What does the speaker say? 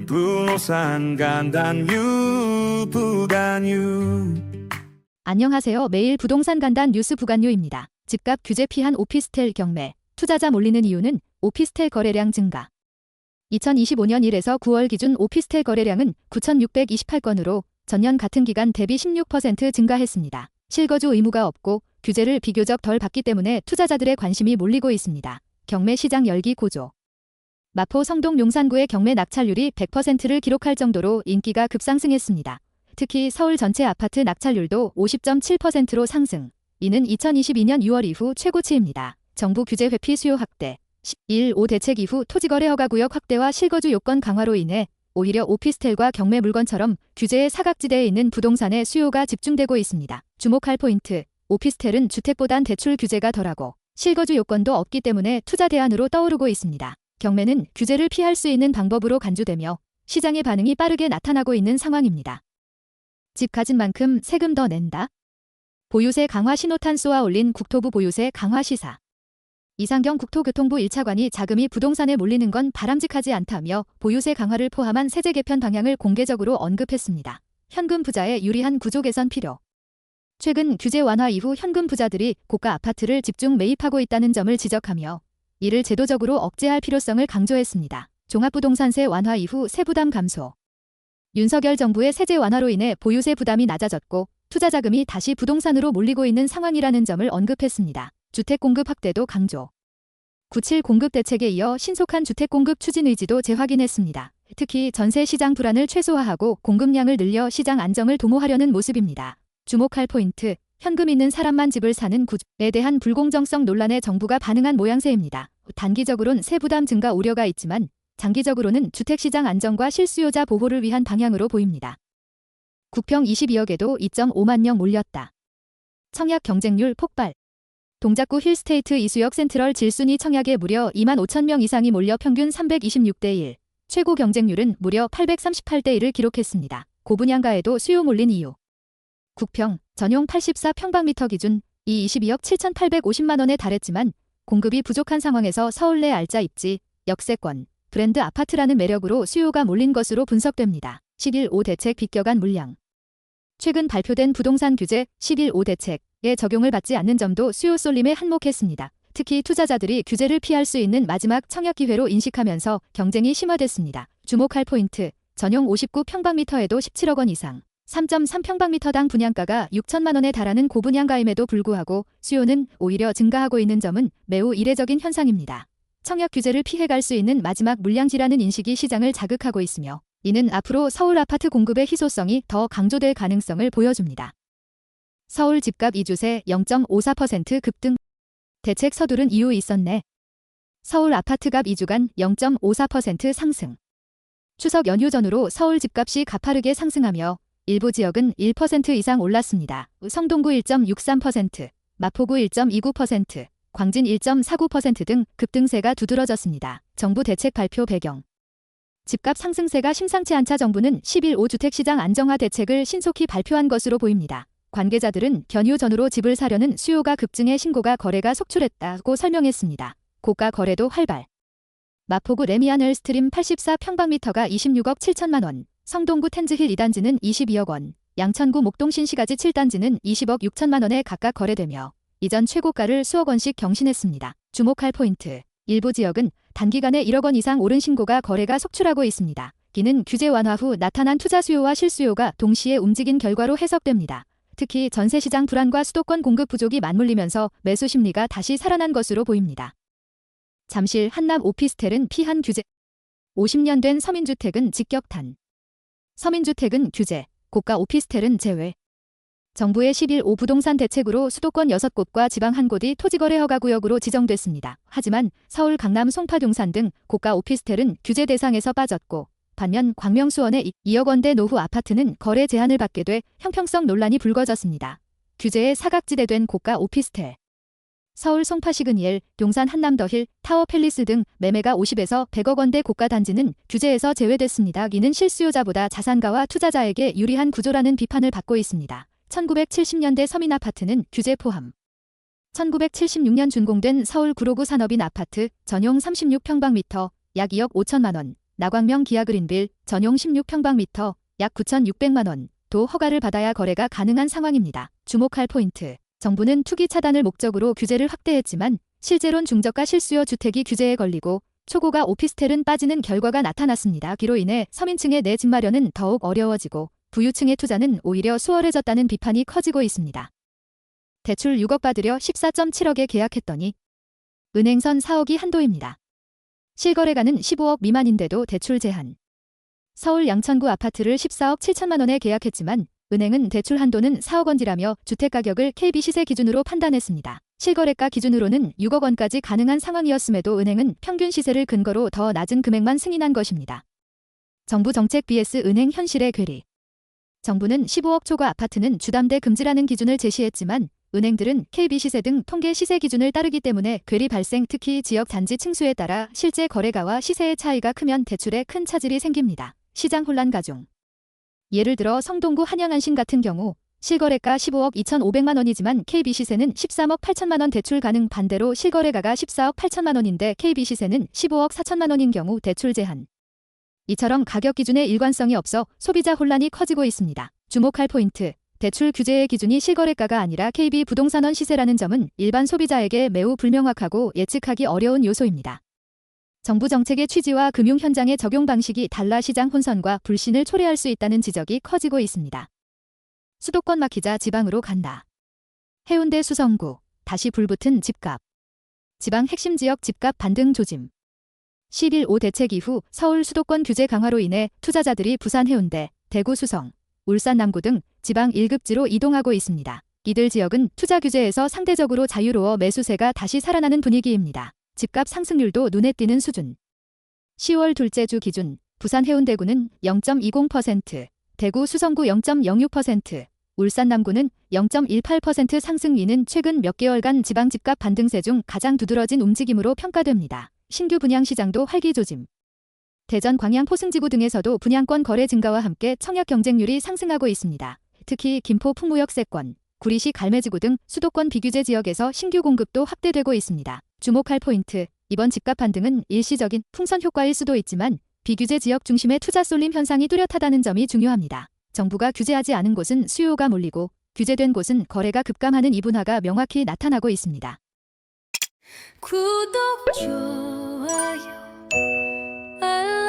부동산 간단 유부간유. 안녕하세요. 매일 부동산 간단 뉴스 부간유입니다. 집값 규제 피한 오피스텔 경매. 투자자 몰리는 이유는 오피스텔 거래량 증가. 2025년 1에서 9월 기준 오피스텔 거래량은 9,628건으로 전년 같은 기간 대비 16% 증가했습니다. 실거주 의무가 없고 규제를 비교적 덜 받기 때문에 투자자들의 관심이 몰리고 있습니다. 경매 시장 열기 고조. 마포 성동 용산구의 경매 낙찰률이 100%를 기록할 정도로 인기가 급상승했습니다. 특히 서울 전체 아파트 낙찰률도 50.7%로 상승. 이는 2022년 6월 이후 최고치입니다. 정부 규제 회피 수요 확대. 11.5 대책 이후 토지거래 허가구역 확대와 실거주 요건 강화로 인해 오히려 오피스텔과 경매 물건처럼 규제의 사각지대에 있는 부동산의 수요가 집중되고 있습니다. 주목할 포인트. 오피스텔은 주택보단 대출 규제가 덜하고 실거주 요건도 없기 때문에 투자 대안으로 떠오르고 있습니다. 경매는 규제를 피할 수 있는 방법으로 간주되며 시장의 반응이 빠르게 나타나고 있는 상황입니다. 집 가진 만큼 세금 더 낸다? 보유세 강화 신호탄 쏘아 올린 국토부 보유세 강화 시사. 이상경 국토교통부 1차관이 자금이 부동산에 몰리는 건 바람직하지 않다며 보유세 강화를 포함한 세제 개편 방향을 공개적으로 언급했습니다. 현금 부자의 유리한 구조 개선 필요. 최근 규제 완화 이후 현금 부자들이 고가 아파트를 집중 매입하고 있다는 점을 지적하며 이를 제도적으로 억제할 필요성을 강조했습니다. 종합부동산세 완화 이후 세부담 감소. 윤석열 정부의 세제 완화로 인해 보유세 부담이 낮아졌고 투자 자금이 다시 부동산으로 몰리고 있는 상황이라는 점을 언급했습니다. 주택 공급 확대도 강조. 9.7 공급 대책에 이어 신속한 주택 공급 추진 의지도 재확인했습니다. 특히 전세 시장 불안을 최소화하고 공급량을 늘려 시장 안정을 도모하려는 모습입니다. 주목할 포인트. 현금 있는 사람만 집을 사는 구조에 대한 불공정성 논란에 정부가 반응한 모양새입니다. 단기적으로는 세부담 증가 우려가 있지만 장기적으로는 주택시장 안정과 실수요자 보호를 위한 방향으로 보입니다. 국평 22억에도 2.5만 명 몰렸다. 청약 경쟁률 폭발. 동작구 힐스테이트 이수역 센트럴 질순이 청약에 무려 2만 5천 명 이상이 몰려 평균 326대 1, 최고 경쟁률은 무려 838대 1을 기록했습니다. 고분양가에도 수요 몰린 이유. 국평, 전용 84평방미터 기준 이 22억 7,850만 원에 달했지만 공급이 부족한 상황에서 서울 내 알짜 입지, 역세권, 브랜드 아파트라는 매력으로 수요가 몰린 것으로 분석됩니다. 11.5 대책 비껴간 물량. 최근 발표된 부동산 규제 11.5 대책에 적용을 받지 않는 점도 수요 쏠림에 한몫했습니다. 특히 투자자들이 규제를 피할 수 있는 마지막 청약 기회로 인식하면서 경쟁이 심화됐습니다. 주목할 포인트. 전용 59평방미터에도 17억 원 이상. 3.3평방미터당 분양가가 6천만 원에 달하는 고분양가임에도 불구하고 수요는 오히려 증가하고 있는 점은 매우 이례적인 현상입니다. 청약 규제를 피해갈 수 있는 마지막 물량지라는 인식이 시장을 자극하고 있으며 이는 앞으로 서울 아파트 공급의 희소성이 더 강조될 가능성을 보여줍니다. 서울 집값 이주세 0.54% 급등. 대책 서두른 이유 있었네. 서울 아파트값 2주간 0.54% 상승. 추석 연휴 전후로 서울 집값이 가파르게 상승하며 일부 지역은 1% 이상 올랐습니다. 성동구 1.63%, 마포구 1.29%, 광진 1.49% 등 급등세가 두드러졌습니다. 정부 대책 발표 배경. 집값 상승세가 심상치 않자 정부는 11.5 주택시장 안정화 대책을 신속히 발표한 것으로 보입니다. 관계자들은 연휴 전후로 집을 사려는 수요가 급증해 신고가 거래가 속출했다고 설명했습니다. 고가 거래도 활발. 마포구 레미안 엘스트림 84평방미터가 26억 7천만 원, 성동구 텐즈힐 2단지는 22억 원, 양천구 목동 신시가지 7단지는 20억 6천만 원에 각각 거래되며 이전 최고가를 수억 원씩 경신했습니다. 주목할 포인트. 일부 지역은 단기간에 1억 원 이상 오른 신고가 거래가 속출하고 있습니다. 이는 규제 완화 후 나타난 투자 수요와 실수요가 동시에 움직인 결과로 해석됩니다. 특히 전세시장 불안과 수도권 공급 부족이 맞물리면서 매수 심리가 다시 살아난 것으로 보입니다. 잠실 한남 오피스텔은 피한 규제. 50년 된 서민주택은 직격탄. 서민주택은 규제, 고가 오피스텔은 제외. 정부의 11.5 부동산 대책으로 수도권 6곳과 지방 1곳이 토지거래 허가구역으로 지정됐습니다. 하지만 서울 강남 송파 용산 등 고가 오피스텔은 규제 대상에서 빠졌고 반면 광명수원의 2억 원대 노후 아파트는 거래 제한을 받게 돼 형평성 논란이 불거졌습니다. 규제에 사각지대된 고가 오피스텔. 서울 송파 시그니엘, 용산 한남 더힐, 타워 팰리스 등 매매가 50에서 100억 원대 고가 단지는 규제에서 제외됐습니다. 이는 실수요자보다 자산가와 투자자에게 유리한 구조라는 비판을 받고 있습니다. 1970년대 서민 아파트는 규제 포함. 1976년 준공된 서울 구로구 산업인 아파트 전용 36평방미터 약 2억 5천만 원, 나광명 기아 그린빌 전용 16평방미터 약 9,600만 원 도 허가를 받아야 거래가 가능한 상황입니다. 주목할 포인트. 정부는 투기 차단을 목적으로 규제를 확대했지만 실제론 중저가 실수요 주택이 규제에 걸리고 초고가 오피스텔은 빠지는 결과가 나타났습니다. 이로 인해 서민층의 내 집 마련은 더욱 어려워지고 부유층의 투자는 오히려 수월해졌다는 비판이 커지고 있습니다. 대출 6억 받으려 14.7억에 계약했더니 은행선 4억이 한도입니다. 실거래가는 15억 미만인데도 대출 제한. 서울 양천구 아파트를 14억 7천만 원에 계약했지만 은행은 대출 한도는 4억 원이라며 주택가격을 KB 시세 기준으로 판단했습니다. 실거래가 기준으로는 6억 원까지 가능한 상황이었음에도 은행은 평균 시세를 근거로 더 낮은 금액만 승인한 것입니다. 정부 정책 vs 은행 현실의 괴리. 정부는 15억 초과 아파트는 주담대 금지라는 기준을 제시했지만 은행들은 KB 시세 등 통계 시세 기준을 따르기 때문에 괴리 발생, 특히 지역 단지 층수에 따라 실제 거래가와 시세의 차이가 크면 대출에 큰 차질이 생깁니다. 시장 혼란 가중. 예를 들어 성동구 한양안신 같은 경우 실거래가 15억 2,500만 원이지만 KB 시세는 13억 8천만 원 대출 가능. 반대로 실거래가가 14억 8천만 원인데 KB 시세는 15억 4천만 원인 경우 대출 제한. 이처럼 가격 기준에 일관성이 없어 소비자 혼란이 커지고 있습니다. 주목할 포인트. 대출 규제의 기준이 실거래가가 아니라 KB 부동산원 시세라는 점은 일반 소비자에게 매우 불명확하고 예측하기 어려운 요소입니다. 정부 정책의 취지와 금융 현장의 적용 방식이 달라 시장 혼선과 불신을 초래할 수 있다는 지적이 커지고 있습니다. 수도권 막히자 지방으로 간다. 해운대 수성구, 다시 불붙은 집값. 지방 핵심 지역 집값 반등 조짐. 11.5 대책 이후 서울 수도권 규제 강화로 인해 투자자들이 부산 해운대, 대구 수성, 울산 남구 등 지방 1급지로 이동하고 있습니다. 이들 지역은 투자 규제에서 상대적으로 자유로워 매수세가 다시 살아나는 분위기입니다. 집값 상승률도 눈에 띄는 수준. 10월 둘째 주 기준 부산 해운대구는 0.20%, 대구 수성구 0.06%, 울산 남구는 0.18% 상승. 이는 최근 몇 개월간 지방 집값 반등세 중 가장 두드러진 움직임으로 평가됩니다. 신규 분양 시장도 활기조짐. 대전 광양 포승지구 등에서도 분양권 거래 증가와 함께 청약 경쟁률이 상승하고 있습니다. 특히 김포 풍무역세권, 구리시 갈매지구 등 수도권 비규제 지역에서 신규 공급도 확대되고 있습니다. 주목할 포인트. 이번 집값 반등은 일시적인 풍선 효과일 수도 있지만 비규제 지역 중심의 투자 쏠림 현상이 뚜렷하다는 점이 중요합니다. 정부가 규제하지 않은 곳은 수요가 몰리고 규제된 곳은 거래가 급감하는 이분화가 명확히 나타나고 있습니다. 구독, 좋아요, 알람